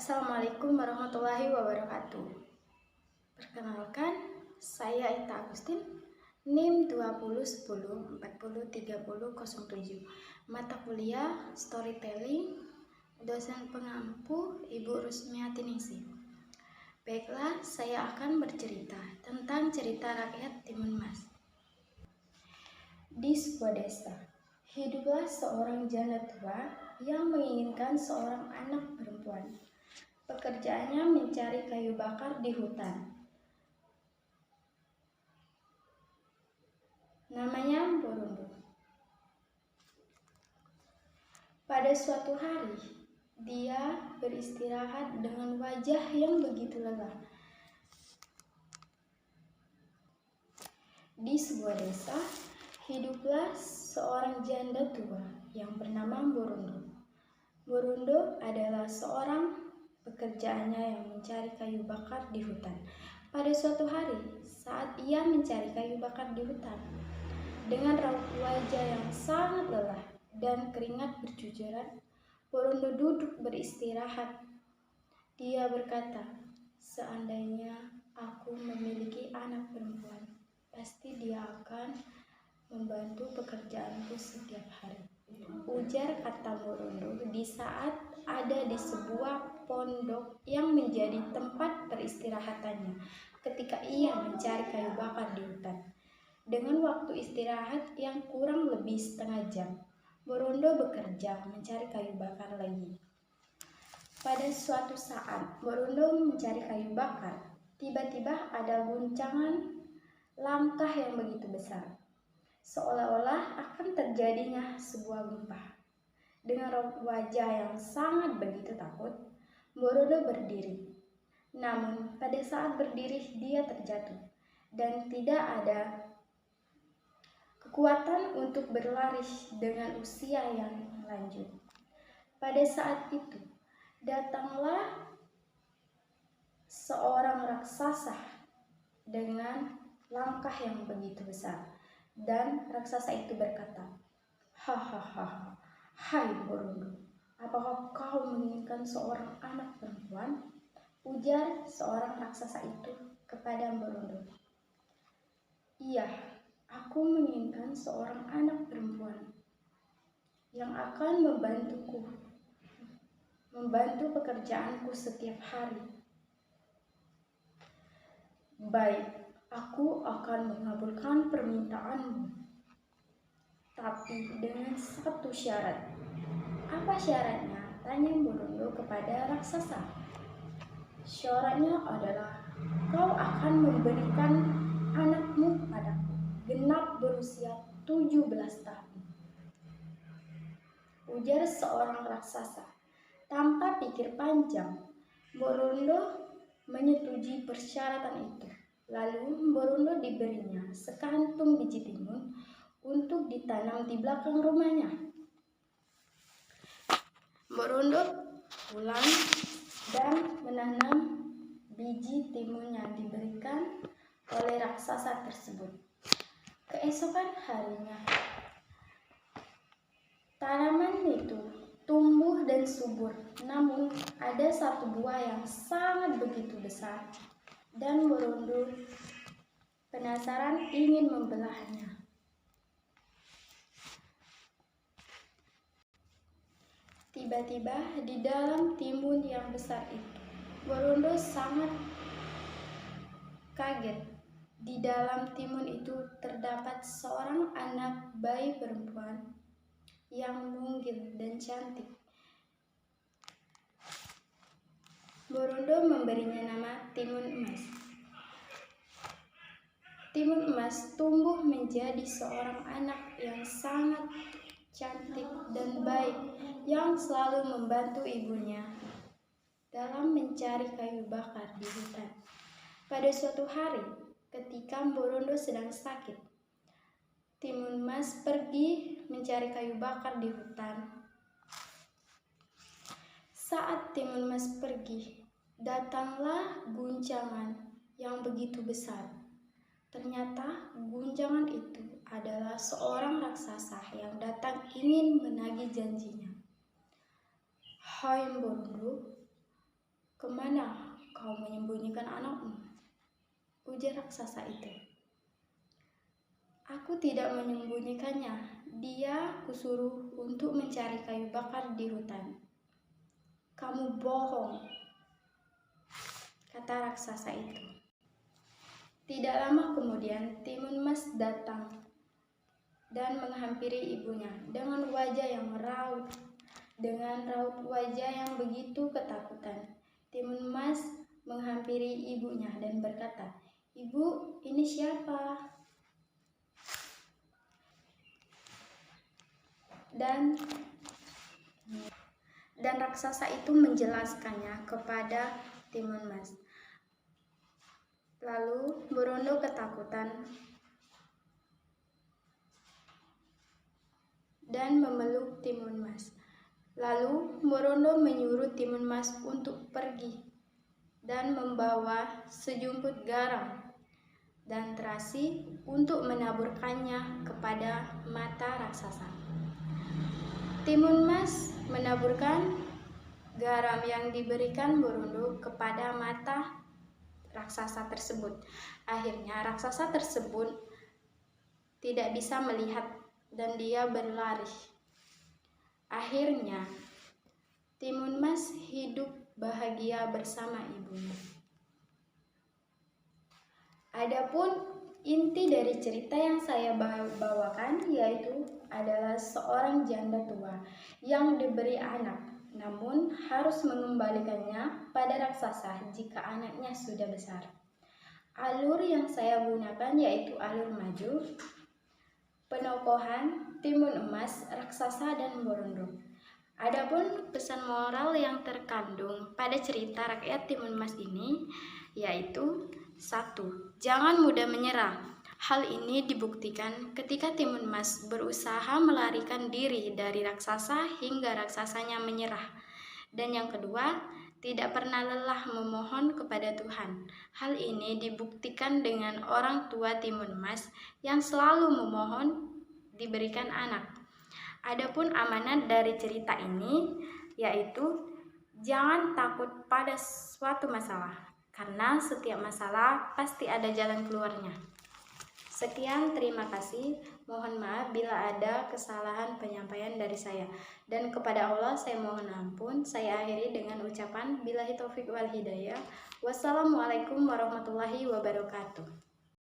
Assalamualaikum warahmatullahi wabarakatuh. Perkenalkan, saya Ita Agustin, NIM 2010403007. Mata kuliah Storytelling, dosen pengampu Ibu Rusmiati Ningsih. Baiklah, saya akan bercerita tentang cerita rakyat Timun Mas. Di sebuah desa, hiduplah seorang janda tua yang menginginkan seorang anak perempuan. Pekerjaannya mencari kayu bakar di hutan. Namanya Borondong. Pada suatu hari, dia beristirahat dengan wajah yang begitu lelah. Di sebuah desa, hiduplah seorang janda tua yang bernama Borondong. Borondong adalah seorang pekerjaannya yang mencari kayu bakar di hutan. Pada suatu hari, saat ia mencari kayu bakar di hutan, dengan raut wajah yang sangat lelah dan keringat bercucuran, Borondong duduk beristirahat. Dia berkata, "Seandainya aku memiliki anak perempuan, pasti dia akan membantu pekerjaanku setiap hari," ujar kata Borondong di saat ada di sebuah pondok yang menjadi tempat peristirahatannya ketika ia mencari kayu bakar di hutan. Dengan waktu istirahat yang kurang lebih setengah jam, Borondong bekerja mencari kayu bakar lagi. Pada suatu saat, Borondong mencari kayu bakar. Tiba-tiba ada guncangan langkah yang begitu besar, seolah-olah akan terjadinya sebuah gempa. Dengan raut wajah yang sangat begitu takut, Borondong berdiri. Namun, pada saat berdiri dia terjatuh dan tidak ada kekuatan untuk berlari dengan usia yang lanjut. Pada saat itu, datanglah seorang raksasa dengan langkah yang begitu besar, dan raksasa itu berkata, "Hahaha, hai Borondong, apakah kau menginginkan seorang anak perempuan?" ujar seorang raksasa itu kepada Borondong. "Iya, aku menginginkan seorang anak perempuan yang akan membantu pekerjaanku setiap hari." "Baik, aku akan mengabulkan permintaanmu, tapi dengan satu syarat." "Apa syaratnya?" tanya Borondong kepada raksasa. "Syaratnya adalah kau akan memberikan anakmu padaku genap berusia 17 tahun, ujar seorang raksasa. Tanpa pikir panjang, Borondong menyetujui persyaratan itu. Lalu Borondong diberinya sekantung biji timun untuk ditanam di belakang rumahnya. Borondong pulang dan menanam biji timun yang diberikan oleh raksasa tersebut. Keesokan harinya, tanaman itu tumbuh dan subur, namun ada satu buah yang sangat begitu besar, dan Borondong penasaran ingin membelahnya. Tiba-tiba di dalam timun yang besar itu, Borondong sangat kaget. Di dalam timun itu terdapat seorang anak bayi perempuan yang mungil dan cantik. Borondong memberinya nama Timun Emas. Timun Emas tumbuh menjadi seorang anak yang sangat cantik dan baik yang selalu membantu ibunya dalam mencari kayu bakar di hutan. Pada suatu hari, ketika Borondong sedang sakit, Timun Emas pergi mencari kayu bakar di hutan. Saat Timun Emas pergi, datanglah guncangan yang begitu besar. Ternyata guncangan itu adalah seorang raksasa yang datang ingin menagih janjinya. "Hai Borondong, kemana kau menyembunyikan anakmu?" ujar raksasa itu. "Aku tidak menyembunyikannya. Dia kusuruh untuk mencari kayu bakar di hutan." "Kamu bohong," kata raksasa itu. Tidak lama kemudian, Timun Mas datang dan menghampiri ibunya dengan wajah yang raut. Dengan raut wajah yang begitu ketakutan, Timun Mas menghampiri ibunya dan berkata, "Ibu, ini siapa?" Dan raksasa itu menjelaskannya kepada Timun Mas. Lalu Borondo ketakutan dan memeluk Timun Mas. Lalu Borondo menyuruh Timun Mas untuk pergi dan membawa sejumput garam dan terasi untuk menaburkannya kepada mata raksasa. Timun Mas menaburkan garam yang diberikan Borondo kepada mata raksasa tersebut. Akhirnya raksasa tersebut tidak bisa melihat dan dia berlari. Akhirnya Timun Mas hidup bahagia bersama ibunya. Adapun inti dari cerita yang saya bawakan yaitu adalah seorang janda tua yang diberi anak, namun harus mengembalikannya pada raksasa jika anaknya sudah besar. Alur yang saya gunakan yaitu alur maju, penokohan, Timun Emas, raksasa, dan Borondo. Adapun pesan moral yang terkandung pada cerita rakyat Timun Mas ini yaitu 1. Jangan mudah menyerah. Hal ini dibuktikan ketika Timun Mas berusaha melarikan diri dari raksasa hingga raksasanya menyerah. Dan yang kedua, tidak pernah lelah memohon kepada Tuhan. Hal ini dibuktikan dengan orang tua Timun Mas yang selalu memohon diberikan anak. Adapun amanat dari cerita ini yaitu jangan takut pada suatu masalah, karena setiap masalah pasti ada jalan keluarnya. Sekian, terima kasih. Mohon maaf bila ada kesalahan penyampaian dari saya. Dan kepada Allah saya mohon ampun. Saya akhiri dengan ucapan billahi taufik wal hidayah. Wassalamualaikum warahmatullahi wabarakatuh.